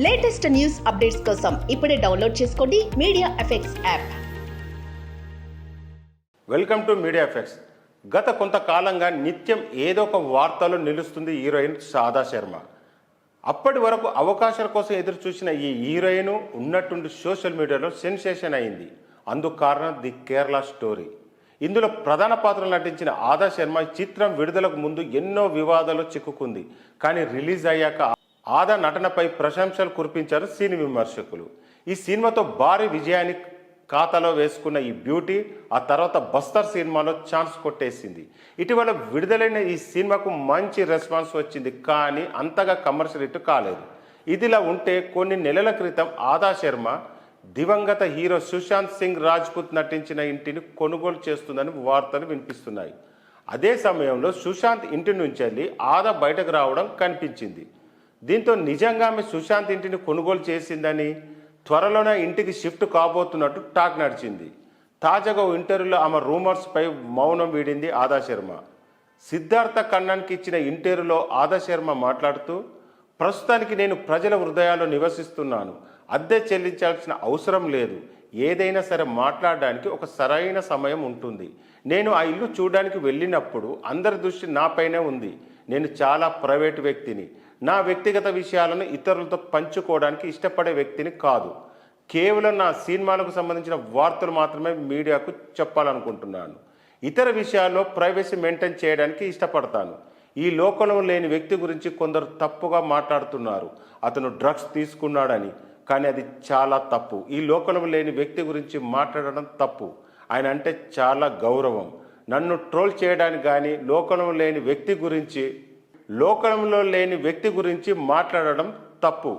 Latest news updates కోసం ఇప్పుడే download చేసుకోండి media effects app. Welcome to media effects. గత కొంతకాలంగా నిత్యం ఏదో ఒక వార్తలో నిలుస్తుంది హీరోయిన్ రాధా శర్మ. అప్పటి వరకు అవకాశాల కోసం ఎదురు చూసిన ఈ హీరోయిన్ ఉన్నట్టుండి సోషల్ మీడియాలో సెన్సేషన్ అయింది. అందుకు కారణం ది కేరళ స్టోరీ. ఇందులో ప్రధాన పాత్రలు నటించిన రాధా శర్మ చిత్రం విడుదలకు ముందు ఎన్నో వివాదాలు చిక్కుకుంది. కానీ రిలీజ్ అయ్యాక రాధా నటనపై ప్రశంసలు కురిపించారు సినీ విమర్శకులు. ఈ సినిమాతో భారీ విజయాన్ని ఖాతాలో వేసుకున్న ఈ బ్యూటీ ఆ తర్వాత బస్తర్ సినిమాలో ఛాన్స్ కొట్టేసింది. ఇటీవల విడుదలైన ఈ సినిమాకు మంచి రెస్పాన్స్ వచ్చింది, కానీ అంతగా కమర్షియల్ హిట్ కాలేదు. ఇదిలా ఉంటే కొన్ని నెలల క్రితం రాధా శర్మ దివంగత హీరో సుశాంత్ సింగ్ రాజ్పుత్ నటించిన ఇంటిని కొనుగోలు చేస్తుందని వార్తలు వినిపిస్తున్నాయి. అదే సమయంలో సుశాంత్ ఇంటి నుంచి వెళ్ళి రాధా బయటకు రావడం కనిపించింది. దీంతో నిజంగా ఆమె సుశాంత్ ఇంటిని కొనుగోలు చేసిందని, త్వరలోనే ఇంటికి షిఫ్ట్ కాబోతున్నట్టు టాక్ నడిచింది. తాజాగా ఇంటర్వ్యూలో ఆమె రూమర్స్పై మౌనం వీడింది రాధా శర్మ. సిద్ధార్థ కన్నానికి ఇచ్చిన ఇంటర్వ్యూలో రాధా శర్మ మాట్లాడుతూ, ప్రస్తుతానికి నేను ప్రజల హృదయాల్లో నివసిస్తున్నాను. అద్దె చెల్లించాల్సిన అవసరం లేదు. ఏదైనా సరే మాట్లాడడానికి ఒక సరైన సమయం ఉంటుంది. నేను ఆ ఇల్లు చూడడానికి వెళ్ళినప్పుడు అందరి దృష్టి నాపైనే ఉంది. నేను చాలా ప్రైవేట్ వ్యక్తిని. నా వ్యక్తిగత విషయాలను ఇతరులతో పంచుకోవడానికి ఇష్టపడే వ్యక్తిని కాదు. కేవలం నా సినిమాలకు సంబంధించిన వార్తలు మాత్రమే మీడియాకు చెప్పాలనుకుంటున్నాను. ఇతర విషయాల్లో ప్రైవసీ మెయింటైన్ చేయడానికి ఇష్టపడతాను. ఈ లోకంలో లేని వ్యక్తి గురించి కొందరు తప్పుగా మాట్లాడుతున్నారు. అతను డ్రగ్స్ తీసుకున్నాడని, కానీ అది చాలా తప్పు. ఈ లోకంలో లేని వ్యక్తి గురించి మాట్లాడడం తప్పు. ఆయన అంటే చాలా గౌరవం. నన్ను ట్రోల్ చేయడానికి కానీ లోకంలో లేని వ్యక్తి గురించి మాట్లాడడం తప్పు.